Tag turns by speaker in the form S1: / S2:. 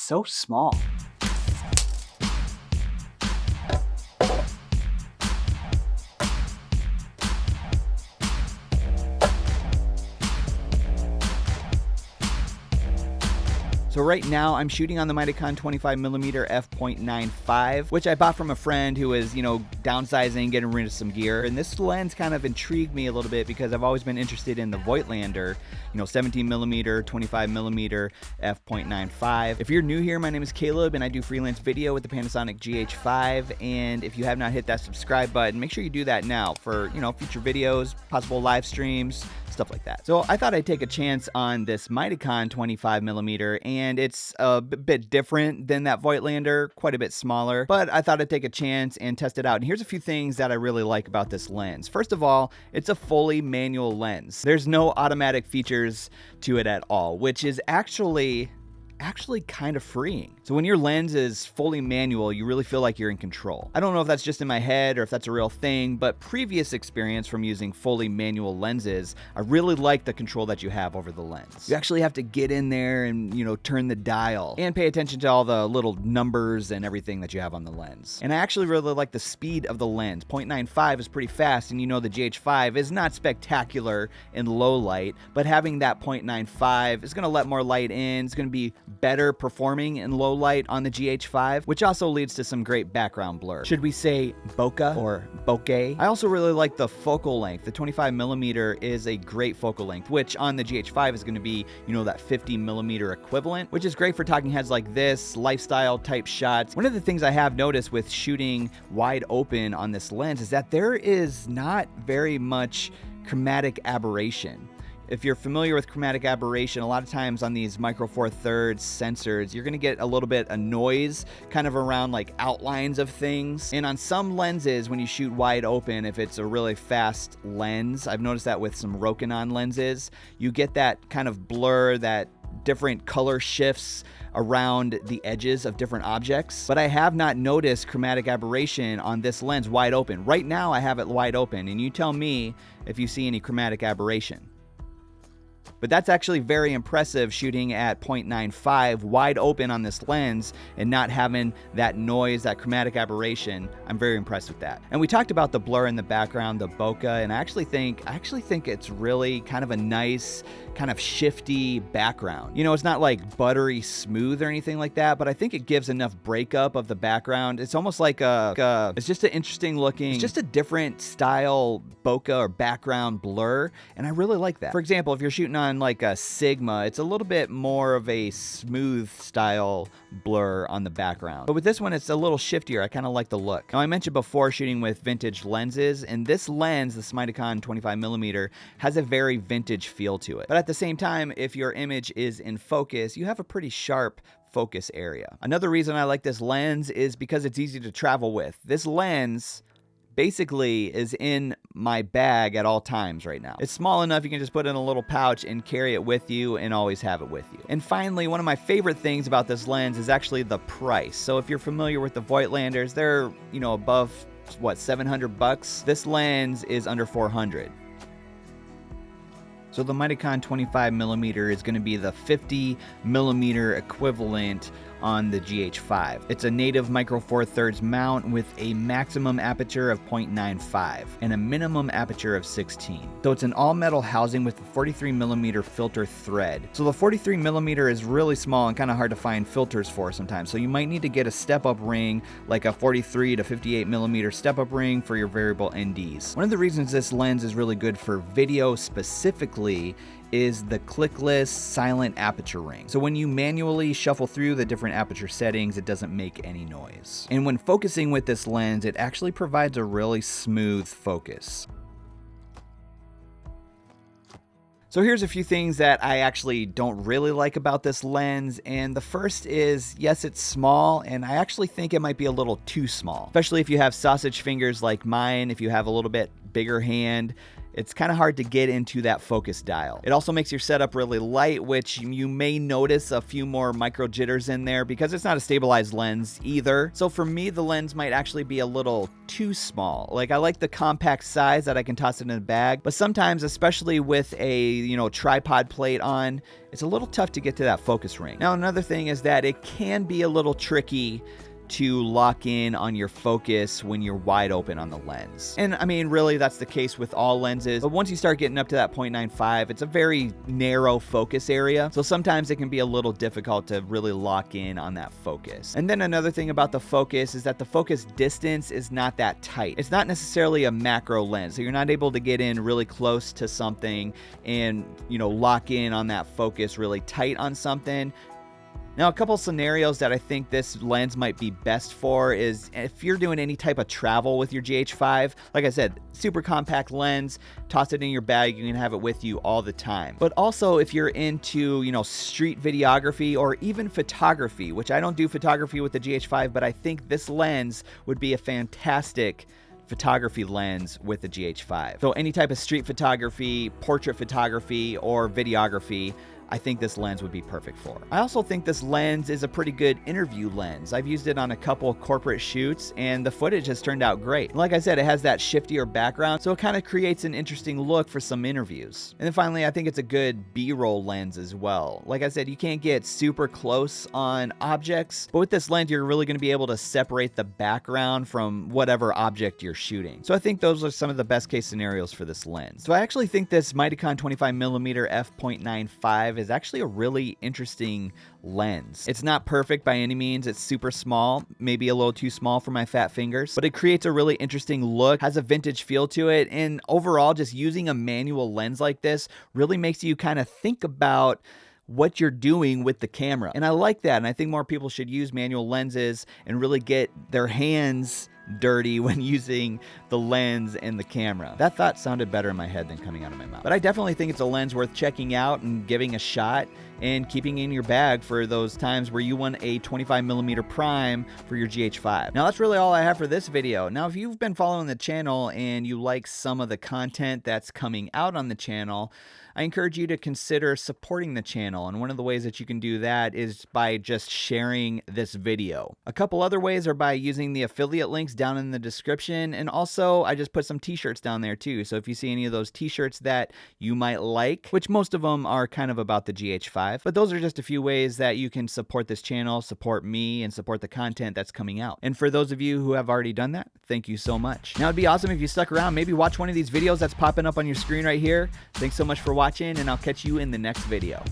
S1: so small. So right now I'm shooting on the Mitakon 25mm f0.95, which I bought from a friend who was, downsizing, getting rid of some gear. And this lens kind of intrigued me a little bit because I've always been interested in the Voigtlander, 17mm, 25mm f0.95. If you're new here, my name is Caleb and I do freelance video with the Panasonic GH5. And if you have not hit that subscribe button, make sure you do that now for, future videos, possible live streams, stuff like that. So I thought I'd take a chance on this Mitakon 25mm, and it's a bit different than that Voigtlander, quite a bit smaller, but I thought I'd take a chance and test it out. And here's a few things that I really like about this lens. First of all, it's a fully manual lens. There's no automatic features to it at all, which is actually kind of freeing. So when your lens is fully manual, you really feel like you're in control. I don't know if that's just in my head or if that's a real thing, but previous experience from using fully manual lenses, I really like the control that you have over the lens. You actually have to get in there and, turn the dial and pay attention to all the little numbers and everything that you have on the lens. And I actually really like the speed of the lens. 0.95 is pretty fast, and the GH5 is not spectacular in low light, but having that 0.95 is gonna let more light in. It's gonna be better performing in low light on the GH5, which also leads to some great background blur. Should we say bokeh or bokeh? I also really like the focal length. The 25mm is a great focal length, which on the GH5 is going to be, that 50mm equivalent, which is great for talking heads like this, lifestyle type shots. One of the things I have noticed with shooting wide open on this lens is that there is not very much chromatic aberration. If you're familiar with chromatic aberration, a lot of times on these micro four thirds sensors, you're gonna get a little bit of noise kind of around like outlines of things. And on some lenses, when you shoot wide open, if it's a really fast lens, I've noticed that with some Rokinon lenses, you get that kind of blur, that different color shifts around the edges of different objects. But I have not noticed chromatic aberration on this lens wide open. Right now I have it wide open, and you tell me if you see any chromatic aberration. But that's actually very impressive, shooting at 0.95 wide open on this lens and not having that noise, that chromatic aberration. I'm very impressed with that. And we talked about the blur in the background, the bokeh, and I actually think it's really kind of a nice, kind of shifty background. It's not like buttery smooth or anything like that, but I think it gives enough breakup of the background. It's almost like it's just an interesting looking, it's just a different style bokeh or background blur, and I really like that. For example, if you're shooting on like a Sigma, it's a little bit more of a smooth style blur on the background. But with this one, it's a little shiftier. I kind of like the look. Now, I mentioned before shooting with vintage lenses, and this lens, this Mitakon 25mm, has a very vintage feel to it. But at the same time, if your image is in focus, you have a pretty sharp focus area. Another reason I like this lens is because it's easy to travel with. This lens basically is in my bag at all times right now. It's small enough you can just put it in a little pouch and carry it with you and always have it with you. And finally, one of my favorite things about this lens is actually the price. So if you're familiar with the Voigtlanders, they're, above what, $700? This lens is under $400. So the Mitakon 25mm is going to be the 50mm equivalent on the GH5. It's a native micro four thirds mount with a maximum aperture of 0.95 and a minimum aperture of 16. So it's an all metal housing with a 43mm filter thread. So the 43mm is really small and kind of hard to find filters for sometimes. So you might need to get a step up ring, like a 43 to 58mm step up ring for your variable NDs. One of the reasons this lens is really good for video specifically is the clickless silent aperture ring. So when you manually shuffle through the different aperture settings, it doesn't make any noise. And when focusing with this lens, it actually provides a really smooth focus. So here's a few things that I actually don't really like about this lens, and the first is, yes, it's small, and I actually think it might be a little too small, especially if you have sausage fingers like mine, if you have a little bit bigger hand, it's kind of hard to get into that focus dial. It also makes your setup really light, which you may notice a few more micro jitters in there because it's not a stabilized lens either. So for me, the lens might actually be a little too small. Like, I like the compact size that I can toss it in a bag, but sometimes, especially with a, tripod plate on, it's a little tough to get to that focus ring. Now, another thing is that it can be a little tricky to lock in on your focus when you're wide open on the lens. And I mean, really, that's the case with all lenses. But once you start getting up to that 0.95, it's a very narrow focus area. So sometimes it can be a little difficult to really lock in on that focus. And then another thing about the focus is that the focus distance is not that tight. It's not necessarily a macro lens. So you're not able to get in really close to something and, lock in on that focus really tight on something. Now, a couple scenarios that I think this lens might be best for is if you're doing any type of travel with your GH5. Like I said, super compact lens, toss it in your bag, you can have it with you all the time. But also if you're into, street videography or even photography, which I don't do photography with the GH5, but I think this lens would be a fantastic photography lens with the GH5. So any type of street photography, portrait photography, or videography, I think this lens would be perfect for. I also think this lens is a pretty good interview lens. I've used it on a couple of corporate shoots and the footage has turned out great. Like I said, it has that shiftier background, so it kind of creates an interesting look for some interviews. And then finally, I think it's a good B-roll lens as well. Like I said, you can't get super close on objects, but with this lens, you're really going to be able to separate the background from whatever object you're shooting. So I think those are some of the best case scenarios for this lens. So I actually think this Mitakon 25mm f0.95 is actually a really interesting lens. It's not perfect by any means. It's super small, maybe a little too small for my fat fingers, but it creates a really interesting look, has a vintage feel to it, and overall, just using a manual lens like this really makes you kind of think about what you're doing with the camera. And I like that, and I think more people should use manual lenses and really get their hands dirty when using the lens and the camera. That thought sounded better in my head than coming out of my mouth. But I definitely think it's a lens worth checking out and giving a shot and keeping in your bag for those times where you want a 25mm prime for your GH5. Now that's really all I have for this video. Now if you've been following the channel and you like some of the content that's coming out on the channel, I encourage you to consider supporting the channel, and one of the ways that you can do that is by just sharing this video. A couple other ways are by using the affiliate links down in the description, and also I just put some t-shirts down there too, so if you see any of those t-shirts that you might like, which most of them are kind of about the GH5, but those are just a few ways that you can support this channel, support me, and support the content that's coming out. And for those of you who have already done that, thank you so much. Now it'd be awesome if you stuck around, maybe watch one of these videos that's popping up on your screen right here. Thanks so much for watching, and I'll catch you in the next video.